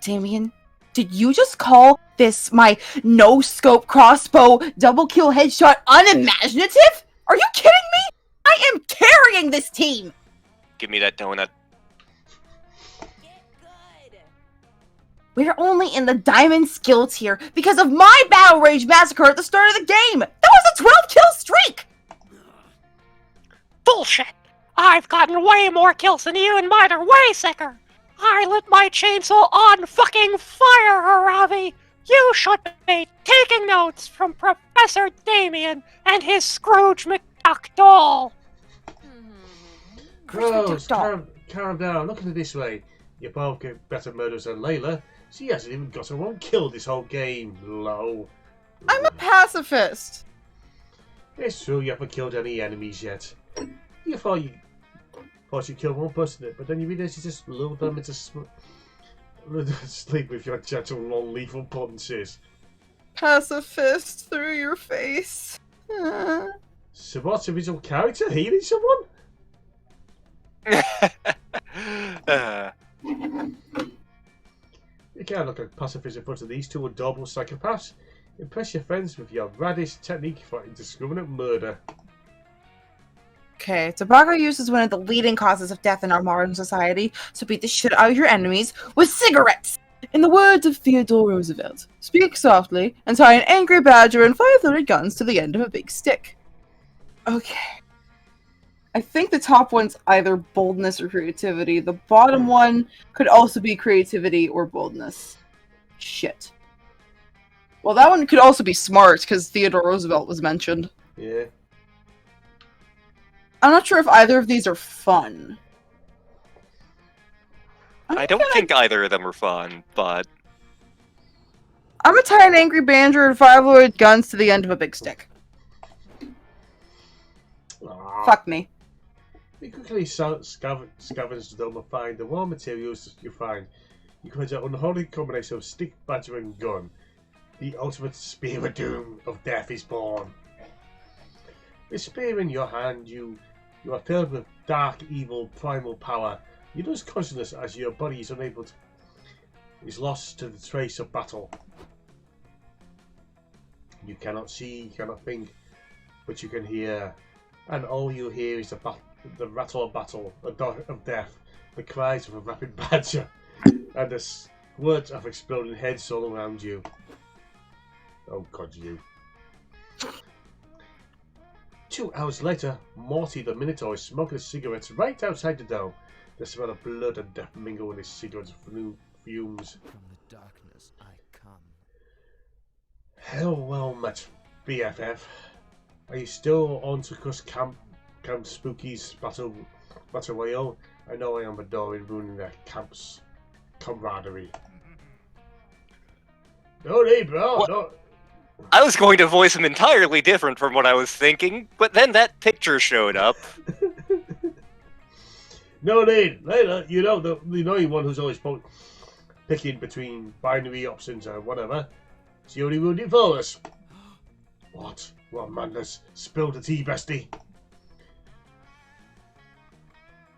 Damien, did you just call this my no-scope crossbow double kill headshot unimaginative? Are you kidding me? I am carrying this team! Give me that donut. We're only in the diamond skill tier because of my Battle Rage massacre at the start of the game! That was a 12-kill streak! Bullshit! I've gotten way more kills than you and mine are way sicker! I lit my chainsaw on fucking fire, Haravi! You should be taking notes from Professor Damien and his Scrooge McDuck doll! Gross, calm down, look at it this way. You both get better murders than Layla. She hasn't even got her one kill this whole game, low. I'm a pacifist! It's true, you haven't killed any enemies yet. You thought you killed one person, but then you realised you just lulled them into sleep with your gentle, non-lethal punches. Pacifist through your face. So what's original character? Healing someone? You can't look like pacifist in front of these two adorable psychopaths. Impress your friends with your radish technique for indiscriminate murder. Okay, tobacco use is one of the leading causes of death in our modern society, so beat the shit out of your enemies with cigarettes! In the words of Theodore Roosevelt, speak softly and tie an angry badger and 500 guns to the end of a big stick. Okay. I think the top one's either boldness or creativity. The bottom one could also be creativity or boldness. Shit. Well, that one could also be smart, because Theodore Roosevelt was mentioned. Yeah. I'm not sure if either of these are fun. I don't think either of them are fun, but... I'm gonna tie an angry badger and 500 guns to the end of a big stick. Fuck me. You quickly scavenge the dome and find the raw materials you find. You create an unholy combination of stick, badger and gun. The ultimate spear of doom of death is born. With spear in your hand, you are filled with dark, evil, primal power. You lose consciousness as your body is lost to the trace of battle. You cannot see, you cannot think, but you can hear, and all you hear is the rattle of battle, of death, the cries of a rapid badger, and the words of exploding heads all around you. Oh God, you. 2 hours later, Morty the Minotaur is smoking cigarettes right outside the dome. The smell of blood and death mingle with his cigarette fumes. From the darkness I come. Hell well met, BFF. Are you still on to cuss Camp Spooky's Battle Royale? I know I am adoring ruining their camp's camaraderie. No need, bro. What? No. I was going to voice him entirely different from what I was thinking, but then that picture showed up. No need. Layla, you know the annoying one who's always picking between binary options or whatever. She only ruined it for us. What? What madness? Spill the tea, bestie.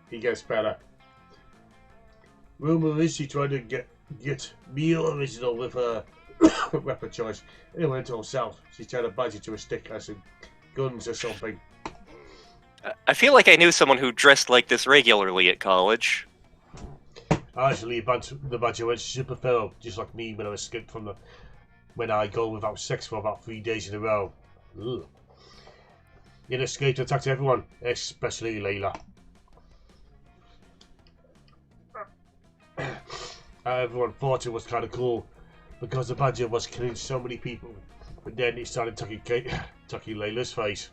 He gets better. Rumor is she tried to get real original with her weapon choice. It went to herself. She tried to badge it to a stick as in guns or something. I feel like I knew someone who dressed like this regularly at college. Actually, the badger went super feral, just like me when I escaped from when I go without sex for about 3 days in a row. Ugh. It escaped attacked everyone, especially Layla. Everyone thought it was kind of cool because the badger was killing so many people, but then it started tucking Layla's face.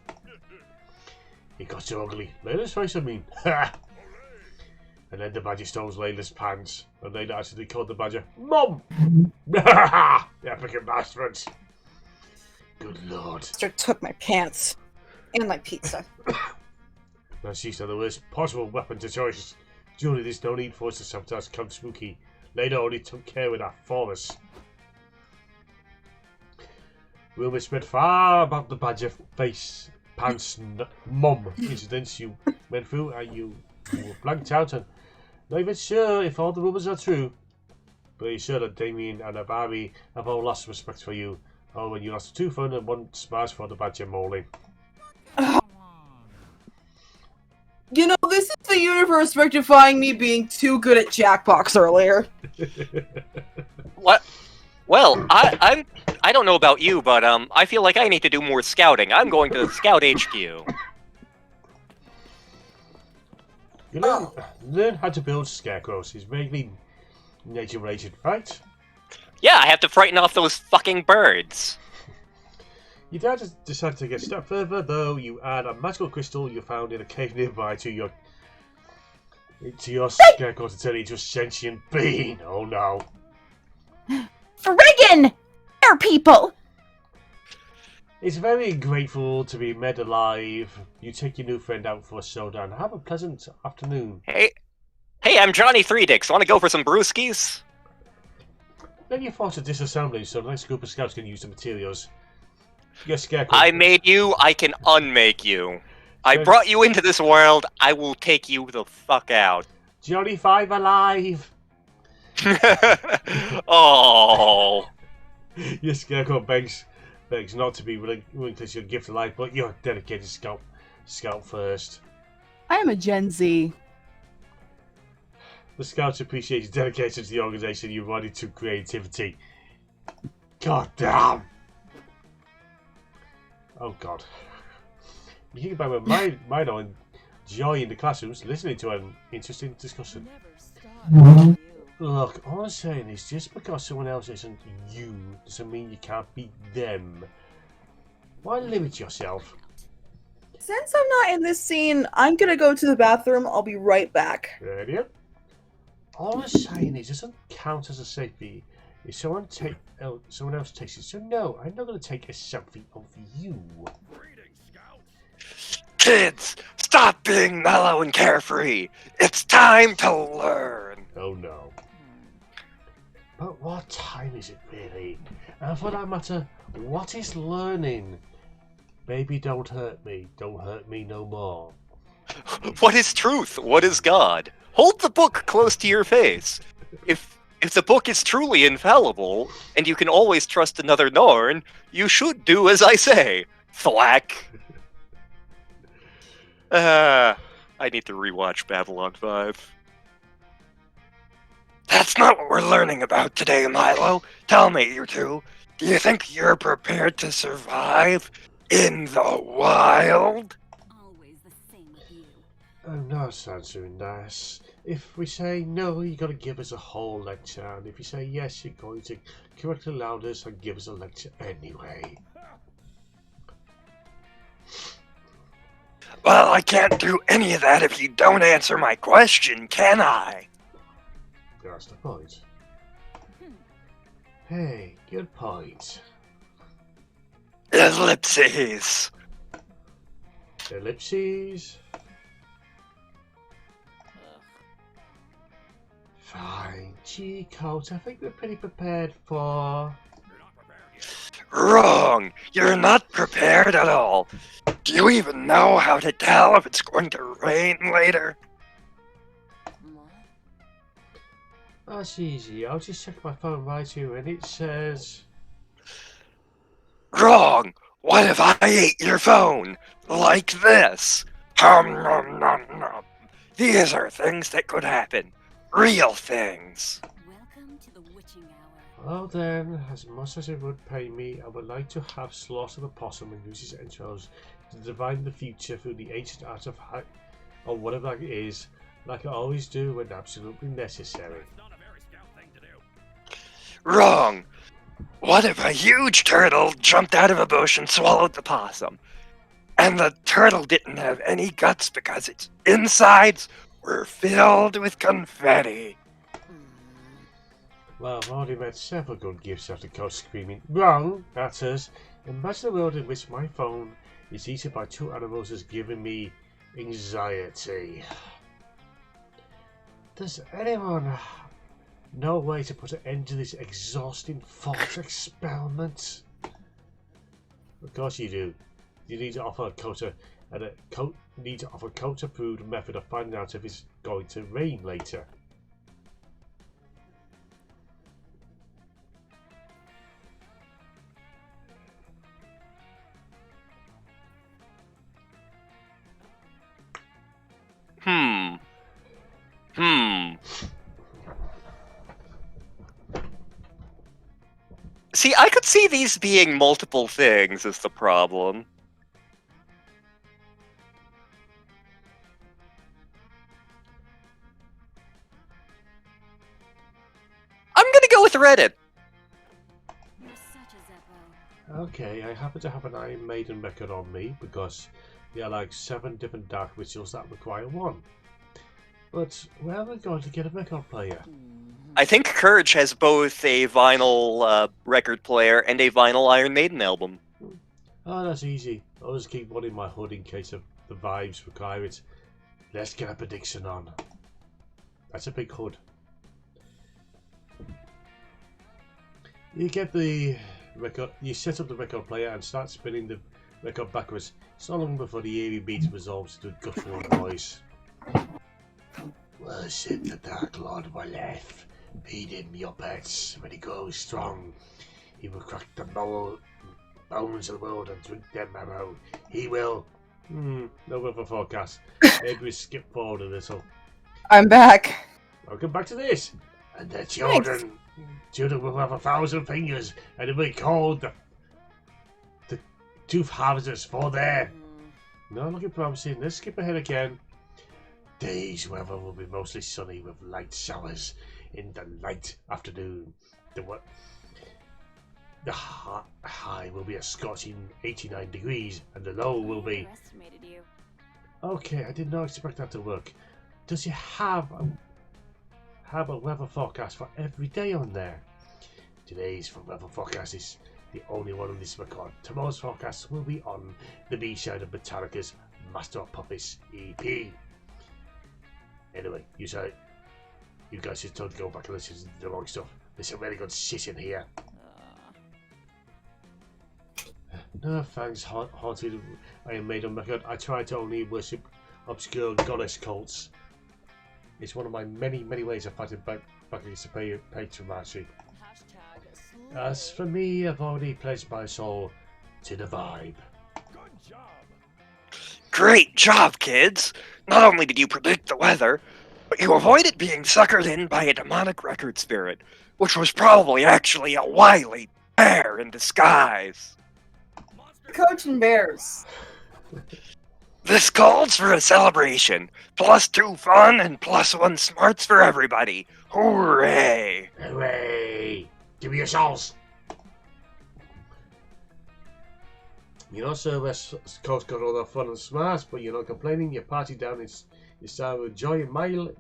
It got so ugly. Layla's face, I mean. And then the badger stole Layla's pants, and Layla actually called the badger Mum! Epic bastards. Good lord. Mister took my pants. And my pizza. Now she said the worst possible weapon to choice. Surely there's no need for us to sabotage Camp Spooky. Layla only took care of that for us. Rumours spread far about the badger face pants mum incidents you went through, and you were blanked out and not even sure if all the rumours are true. But you sure that Damien and Abari have all lost respect for you. Oh, when you lost a tooth and one smash for the badger mauling. You know, this is the universe rectifying me being too good at Jackbox earlier. What? Well, I don't know about you, but I feel like I need to do more scouting. I'm going to Scout HQ. You learn how to build scarecrows. It's vaguely nature-related, right? Yeah, I have to frighten off those fucking birds. Your dad has decided to get a step further, though. You add a magical crystal you found in a cave nearby to your scarecrow to turn it into a sentient being. Oh no. Friggin' air people! It's very grateful to be made alive. You take your new friend out for a soda and have a pleasant afternoon. Hey, I'm Johnny Three Dicks. Want to go for some brewskis? Then you force a disassembly so the next group of scouts can use the materials. Your scarecrow. I made you, I can unmake you. I brought you into this world, I will take you the fuck out. Johnny Five alive! Oh. Your scarecrow begs not to be relinquish your gift of life, but you're a dedicated scout first. I am a Gen Z. The scouts appreciate your dedication to the organization. You're running to creativity. God damn! Oh god. You think about Mino and Joy in the classrooms listening to an interesting discussion. Look, all I'm saying is just because someone else isn't you doesn't mean you can't be them. Why limit yourself? Since I'm not in this scene, I'm gonna go to the bathroom. I'll be right back. Ready? All I'm saying is it doesn't count as a selfie if someone else takes it. So no, I'm not going to take a selfie of you. Kids, stop being mellow and carefree. It's time to learn. Oh no. But what time is it really? And for that matter, what is learning? Baby, don't hurt me. Don't hurt me no more. What is truth? What is God? Hold the book close to your face. If the book is truly infallible, and you can always trust another Norn, you should do as I say. Thwack. I need to rewatch Babylon 5. That's not what we're learning about today, Milo. Tell me, you two, do you think you're prepared to survive in the wild? Always the same with you. Oh no, Sansu nice. If we say no, you're going to give us a whole lecture, and if you say yes, you're going to correctly allow us and give us a lecture anyway. Well, I can't do any of that if you don't answer my question, can I? That's the point. Hey, good point. Ellipses. Ellipses. Fine, G-Coat, I think we're pretty prepared for... Wrong! You're not prepared at all. Do you even know how to tell if it's going to rain later? That's easy, I'll just check my phone right here and it says... Wrong! What if I ate your phone? Like this? Nom nom nom. These are things that could happen. Real things. Welcome to the witching hour. Well then, as much as it would pay me, I would like to have Slaughter the Possum and use his entrails to divine the future through the ancient art of or whatever that is, like I always do when absolutely necessary. Wrong! What if a huge turtle jumped out of a bush and swallowed the possum? And the turtle didn't have any guts because its insides were filled with confetti. Well, I've already met several good gifts after Coach screaming, "Wrong!" at us. Imagine a world in which my phone is eaten by two animals is giving me anxiety. Does anyone know a way to put an end to this exhausting thought experiment? Of course you do. You need to offer Kota approved method of finding out if it's going to rain later. See, I could see these being multiple things is the problem. I'm gonna go with Reddit. You're such a Zeppo. Okay, I happen to have an Iron Maiden record on me because there are like 7 different dark rituals that require one. But where am I going to get a record player? I think Courage has both a vinyl record player and a vinyl Iron Maiden album. Oh, that's easy. I'll just keep one in my hood in case of the vibes require it. Let's get a prediction on. That's a big hood. You get the record. You set up the record player and start spinning the record backwards. So long before the eerie beat resolves to a guttural noise. Worship the Dark Lord of my left. Feed him your pets. When he grows strong, he will crack the bones of the world and drink their marrow. He will. No weather forecast. Maybe we skip forward a little. I'm back. Welcome back to this. And their children. Thanks. Children will have 1,000 fingers, and it will be called the Tooth Harvesters for their. No looking promising. Let's skip ahead again. Day's weather will be mostly sunny with light showers in the late afternoon. The high will be a scorching 89 degrees, and the low will be. Underestimated you. Okay, I did not expect that to work. Does he have a weather forecast for every day on there? Today's weather forecast is the only one on this record. Tomorrow's forecast will be on the B-side of Metallica's Master of Puppets EP. Anyway, you guys just don't go back and listen to the wrong stuff. There's some very good shit in here. No thanks, haunted Iron Maiden record. I try to only worship obscure goddess cults. It's one of my many ways of fighting back against the patriarchy. As for me, I've already pledged my soul to the vibe. Good job. Great job, kids! Not only did you predict the weather, but you avoided being suckered in by a demonic record spirit, which was probably actually a wily bear in disguise. Coach and Bears. This calls for a celebration. +2 fun and +1 smarts for everybody. Hooray! Hooray! Give me your souls! You know, so West Coast got all that fun and smarts, but you're not complaining. Your party down is you start with Joy and Milo,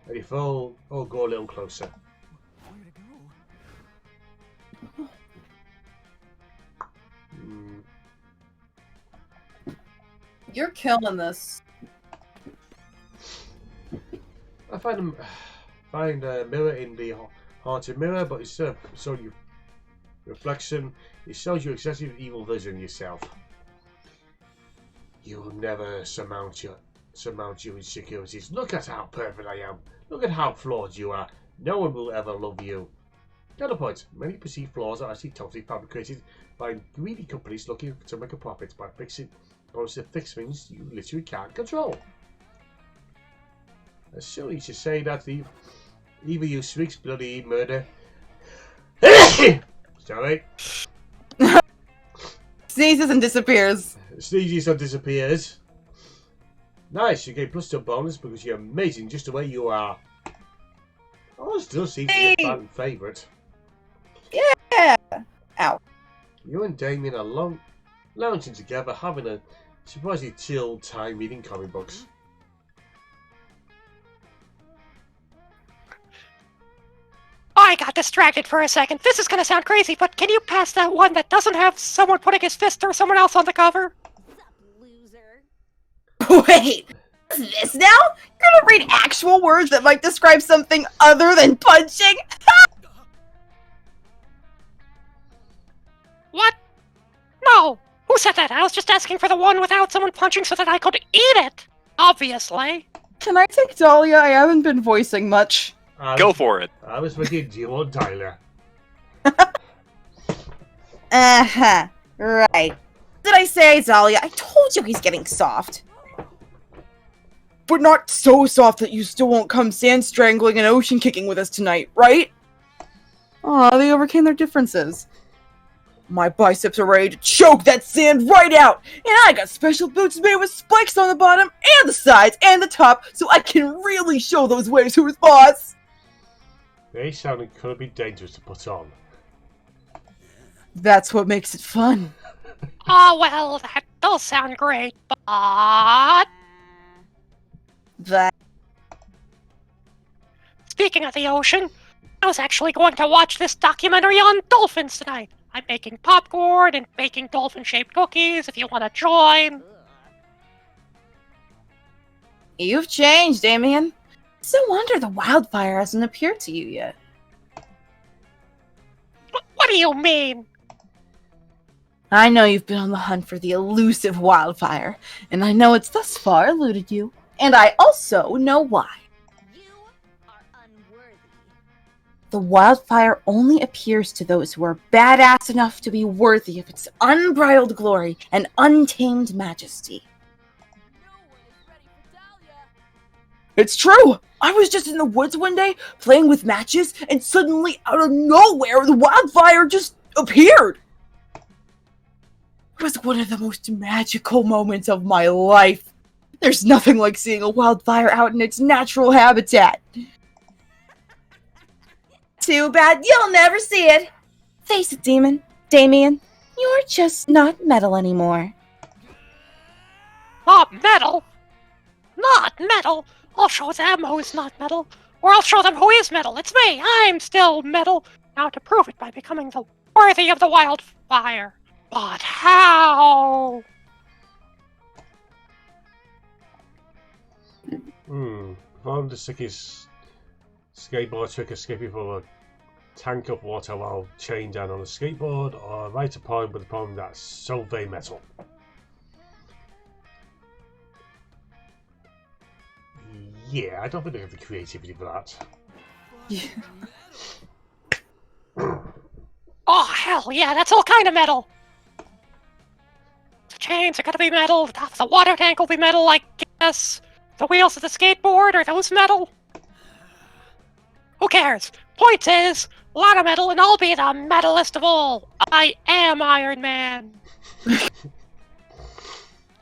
and you all go a little closer. You're killing this. I find a mirror in the haunted mirror, but instead of showing you reflection, it shows you excessive evil vision yourself. You will never surmount your insecurities. Look at how perfect I am. Look at how flawed you are. No one will ever love you. Counterpoint. Many perceived flaws are actually totally fabricated by greedy companies looking to make a profit by fix things you literally can't control. As soon as you say that, either you shrieks bloody murder. Sorry. Sneezes and disappears. Sneezes and disappears. Nice, you get +2 bonus because you're amazing just the way you are. I still seem to be a fan favourite. Yeah. Ow. You and Damien are lounging together, having a surprisingly chill time reading comic books. I got distracted for a second. This is gonna sound crazy, but can you pass that one that doesn't have someone putting his fist through someone else on the cover? Loser. Wait. What's this now? You're gonna read actual words that might describe something other than punching? What? No! Who said that? I was just asking for the one without someone punching so that I could eat it! Obviously. Can I take Dahlia? I haven't been voicing much. Go for it. I was thinking Gio and Tyler. Uh-huh. Right. Did I say, Dahlia? I told you he's getting soft. But not so soft that you still won't come sand strangling and ocean kicking with us tonight, right? Aw, they overcame their differences. My biceps are ready to choke that sand right out, and I got special boots made with spikes on the bottom and the sides and the top, so I can really show those waves who's boss. They sound incredibly dangerous to put on. That's what makes it fun. Oh, well, that does sound great, but... That. Speaking of the ocean, I was actually going to watch this documentary on dolphins tonight. I'm making popcorn and baking dolphin-shaped cookies if you want to join. You've changed, Damien. It's no wonder the wildfire hasn't appeared to you yet. What do you mean? I know you've been on the hunt for the elusive wildfire, and I know it's thus far eluded you. And I also know why. You are unworthy. The wildfire only appears to those who are badass enough to be worthy of its unbridled glory and untamed majesty. No one is ready for Dahlia. It's true! I was just in the woods one day, playing with matches, and suddenly, out of nowhere, the wildfire just appeared! It was one of the most magical moments of my life. There's nothing like seeing a wildfire out in its natural habitat. Too bad you'll never see it. Face it, Damien, you're just not metal anymore. Not metal? Not metal? I'll show them who's not metal. Or I'll show them who is metal. It's me. I'm still metal. Now to prove it by becoming the worthy of the wildfire. But how? Found the sickest skateboard trick escaping from a tank of water while chained down on a skateboard, or write a poem with a poem that's so very metal. Yeah, I don't think they have the creativity for that. Oh, hell yeah, that's all kind of metal. The chains are gonna be metal, the top of the water tank will be metal, I guess. The wheels of the skateboard, are those metal? Who cares? Point is, a lot of metal and I'll be the metalist of all. I am Iron Man. In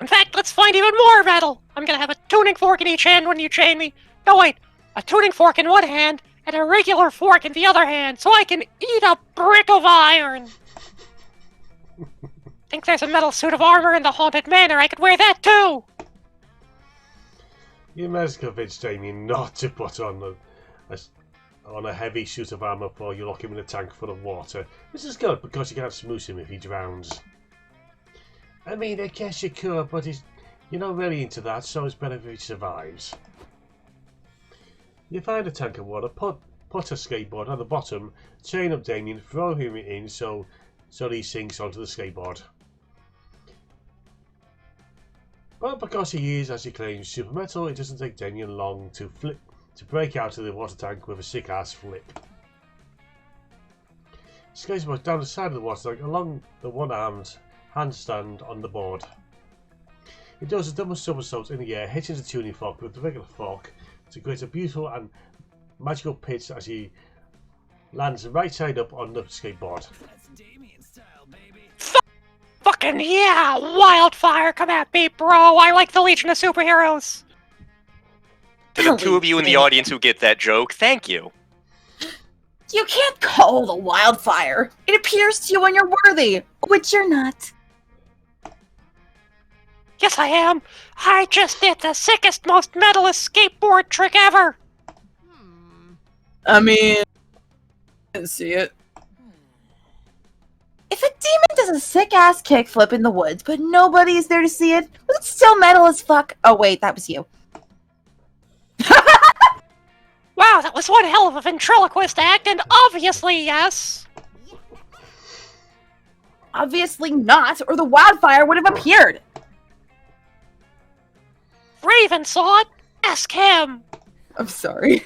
fact, let's find even more metal. I'm gonna have a tuning fork in each hand when you chain me. No, wait, a tuning fork in one hand and a regular fork in the other hand so I can eat a brick of iron. Think there's a metal suit of armor in the Haunted Manor. I could wear that too. You must convince Damien not to put on a heavy suit of armor before you lock him in a tank full of water. This is good because you can't smoosh him if he drowns. I mean, I guess you could, but you're not really into that, so it's better if he survives. You find a tank of water, put a skateboard on the bottom, chain up Damien, throw him in so he sinks onto the skateboard. But because he is, as he claims, super metal, it doesn't take Damien long to break out of the water tank with a sick ass flip. Skateboard down the side of the water tank along the one-armed handstand on the board. He does a double somersault in the air, hitting the tuning fork with the regular fork to create a beautiful and magical pitch as he lands right side up on the skateboard. That's Damien style, baby. Fucking yeah! Wildfire, come at me, bro! I like the Legion of Superheroes! To the two of you in the audience who get that joke, thank you. You can't call the wildfire. It appears to you when you're worthy, which you're not. Yes, I am! I just did the sickest, most metalist skateboard trick ever! I mean, I didn't see it. If a demon does a sick-ass kickflip in the woods, but nobody's there to see it, was it still metal as fuck? Oh wait, that was you. Wow, that was one hell of a ventriloquist act, and obviously yes! Obviously not, or the wildfire would have appeared. Raven saw it! Ask him! I'm sorry.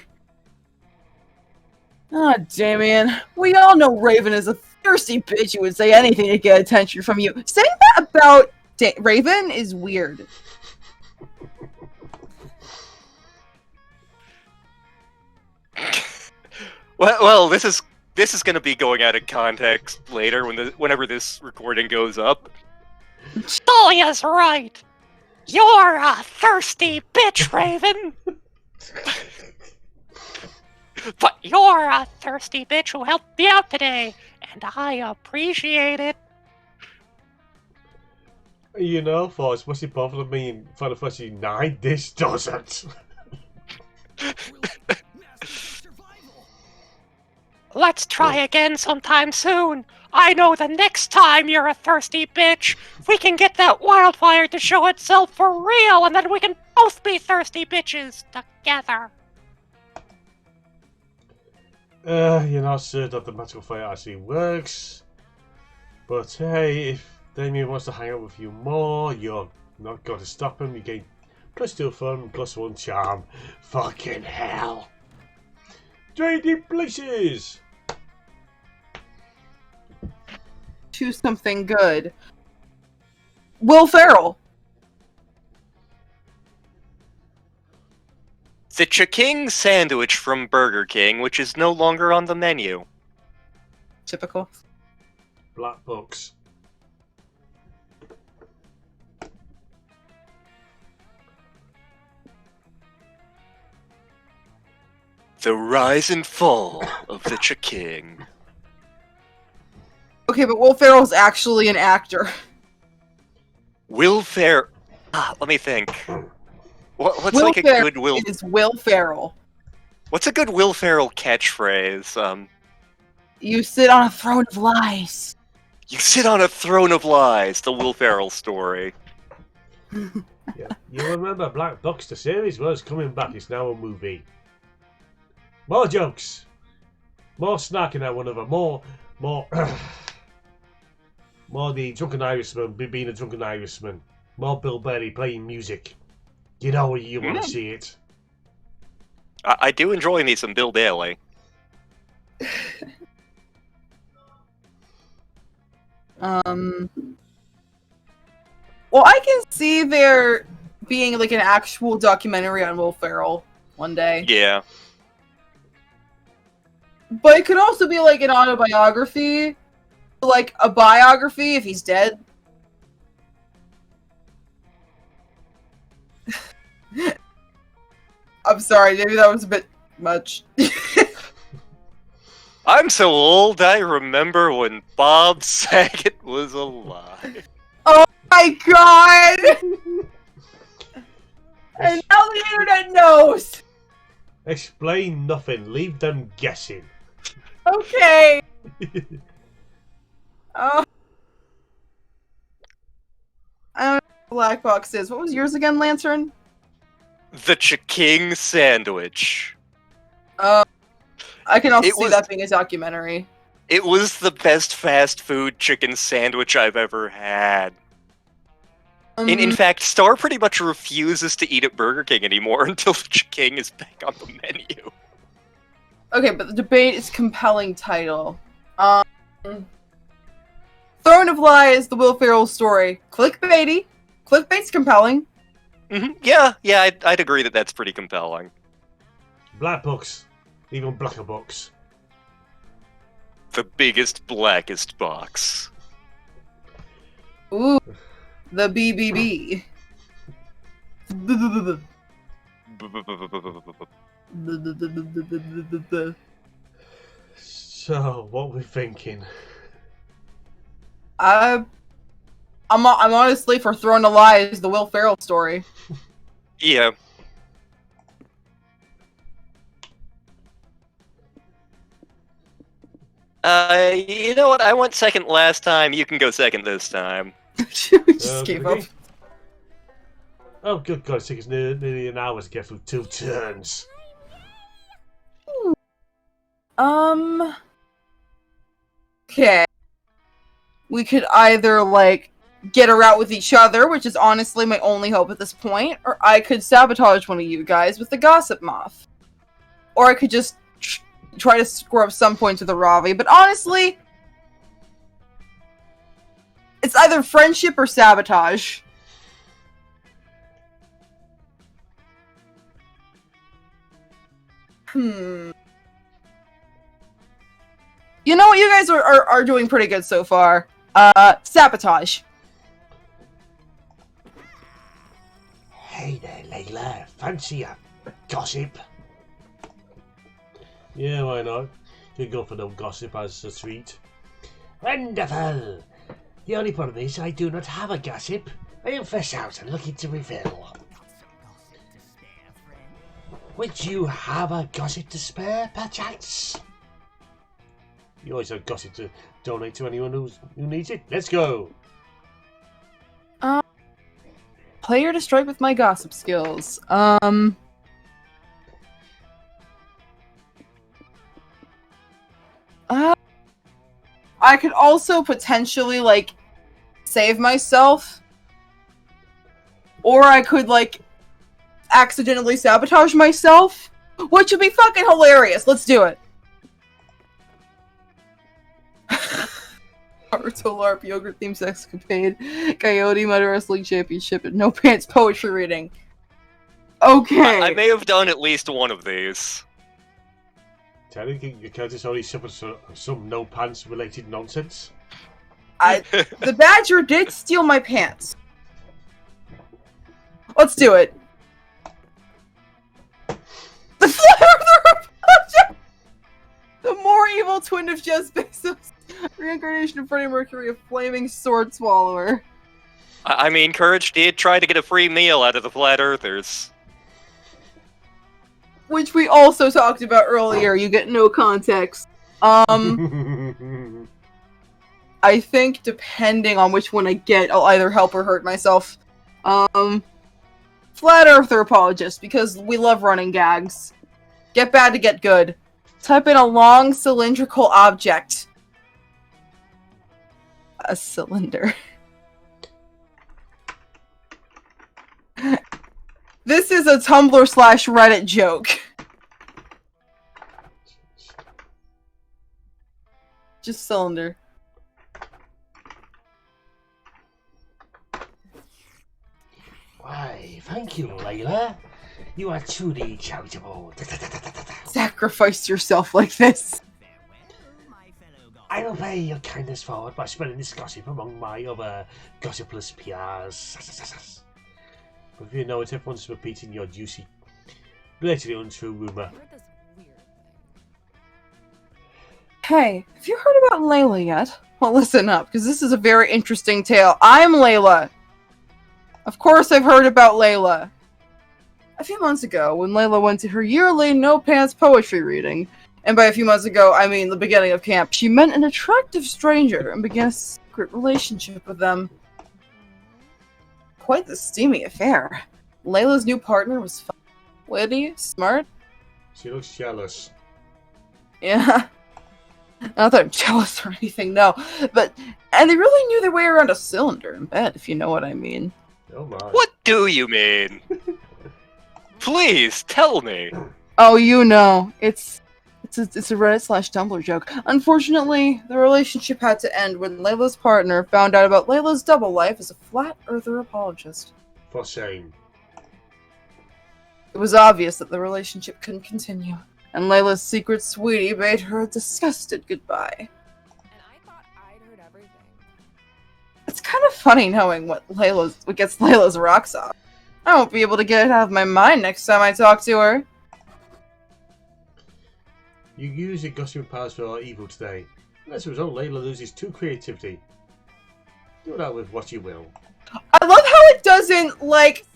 Ah, Damien. We all know Raven is a thirsty bitch who would say anything to get attention from you. Saying that about Raven is weird. Well, this is this is gonna be going out of context later whenever this recording goes up. Dahlia's right. You're a thirsty bitch, Raven. But you're a thirsty bitch who helped me out today, and I appreciate it. You know, for as much as it bothered me in Final Fantasy 9, this doesn't. Let's try again sometime soon. I know the next time you're a thirsty bitch, we can get that wildfire to show itself for real, and then we can both be thirsty bitches together. You're not sure that the magical fire actually works. But hey, if Damien wants to hang out with you more, you're not going to stop him. You gain +2 fun, +1 charm. Fucking hell. Trading places! Choose something good. Will Ferrell. The Chiking sandwich from Burger King, which is no longer on the menu. Typical. Black Books. The rise and fall of the Chiking. Okay, but Will Ferrell's actually an actor. Will Ferrell. Let me think. What's Will like a Ferrell good Will? is Will Ferrell. What's a good Will Ferrell catchphrase? You sit on a throne of lies. You sit on a throne of lies. The Will Ferrell story. Yeah. You remember Black Box, the series? Well, it's coming back. It's now a movie. More jokes. More snarking at one another. More. More the drunken Irishman being a drunken Irishman. More Bill Berry playing music. You know you want to see it. I do enjoy me some Bill Bailey. Well, I can see there being like an actual documentary on Will Ferrell one day. Yeah. But it could also be like an autobiography. Like a biography if he's dead. I'm sorry, maybe that was a bit much. I'm so old, I remember when Bob Saget was alive. Oh my god! And now the internet knows! Explain nothing. Leave them guessing. Okay. I don't know what Black Box is. What was yours again, Lantern? The Chiking sandwich. I can also It see was- that being a documentary. It was the best fast food chicken sandwich I've ever had. In fact, Star pretty much refuses to eat at Burger King anymore until the Chiking is back on the menu. Okay, but the debate is compelling title. Throne of Lies, the Will Ferrell story. Clickbaity. Clickbait's compelling. Yeah, I'd agree that that's pretty compelling. Black Books. Even blacker books. The biggest, blackest box. Ooh. The BBB. So, what we're thinking? I'm honestly for Throne of Lies, the Will Ferrell story. Yeah. You know what? I went second last time. You can go second this time. We just gave up. Oh, good God, it's taken us nearly an hour to get through 2 turns. Okay. We could either, like, get a route with each other, which is honestly my only hope at this point, or I could sabotage one of you guys with the Gossip Moth. Or I could just try to score up some points with a Ravi, but honestly, it's either friendship or sabotage. You know what? You guys are doing pretty good so far. Sabotage. Hey there, Layla. Fancy a gossip? Yeah, why not? You can go for no gossip as a treat. Wonderful! The only problem is I do not have a gossip. I am fresh out and looking to refill. Would you have a gossip to spare, perchance? You always have gossip to donate to anyone who needs it. Let's go! Player to strike with my gossip skills. I could also potentially, like, save myself. Or I could, like, accidentally sabotage myself. Which would be fucking hilarious. Let's do it. Naruto LARP, yogurt themed sexcapade, Coyote Mudder Wrestling Championship, and No Pants poetry reading. Okay. I may have done at least one of these. Technically, your character's already suffered some no pants related nonsense. The badger did steal my pants. Let's do it. The flamethrower! The more evil twin of Jeff Bezos. Reincarnation of Freddie Mercury, a flaming sword swallower. I mean, Courage did try to get a free meal out of the Flat Earthers. Which we also talked about earlier. You get no context. I think depending on which one I get, I'll either help or hurt myself. Flat Earther apologist, because we love running gags. Get bad to get good. Type in a long cylindrical object. A cylinder. This is a Tumblr/Reddit joke. Just cylinder. Why, thank you, Layla. You are truly charitable. Sacrifice yourself like this. I will pay your kindness forward by spreading this gossip among my other gossipless PRs. But if you know it, everyone's repeating your juicy, blatantly untrue rumor. Hey, have you heard about Layla yet? Well, listen up, because this is a very interesting tale. I'm Layla. Of course I've heard about Layla. A few months ago, when Layla went to her yearly No Pants poetry reading, and by a few months ago, I mean the beginning of camp, she met an attractive stranger and began a secret relationship with them. Quite the steamy affair. Layla's new partner was fun, witty, smart. She looks jealous. Yeah. Not that I'm jealous or anything, no. And they really knew their way around a cylinder in bed, if you know what I mean. Oh my. What do you mean? Please, tell me. Oh, you know. It's a Reddit/Tumblr joke. Unfortunately, the relationship had to end when Layla's partner found out about Layla's double life as a flat earther apologist. For shame. It was obvious that the relationship couldn't continue, and Layla's secret sweetie bade her a disgusted goodbye. And I thought I'd heard everything. It's kind of funny knowing what gets Layla's rocks off. I won't be able to get it out of my mind next time I talk to her. You use your gossip powers for evil today. As a result, Layla loses 2 creativity. Do that with what you will. I love how it doesn't, like,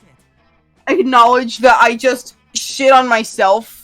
acknowledge that I just shit on myself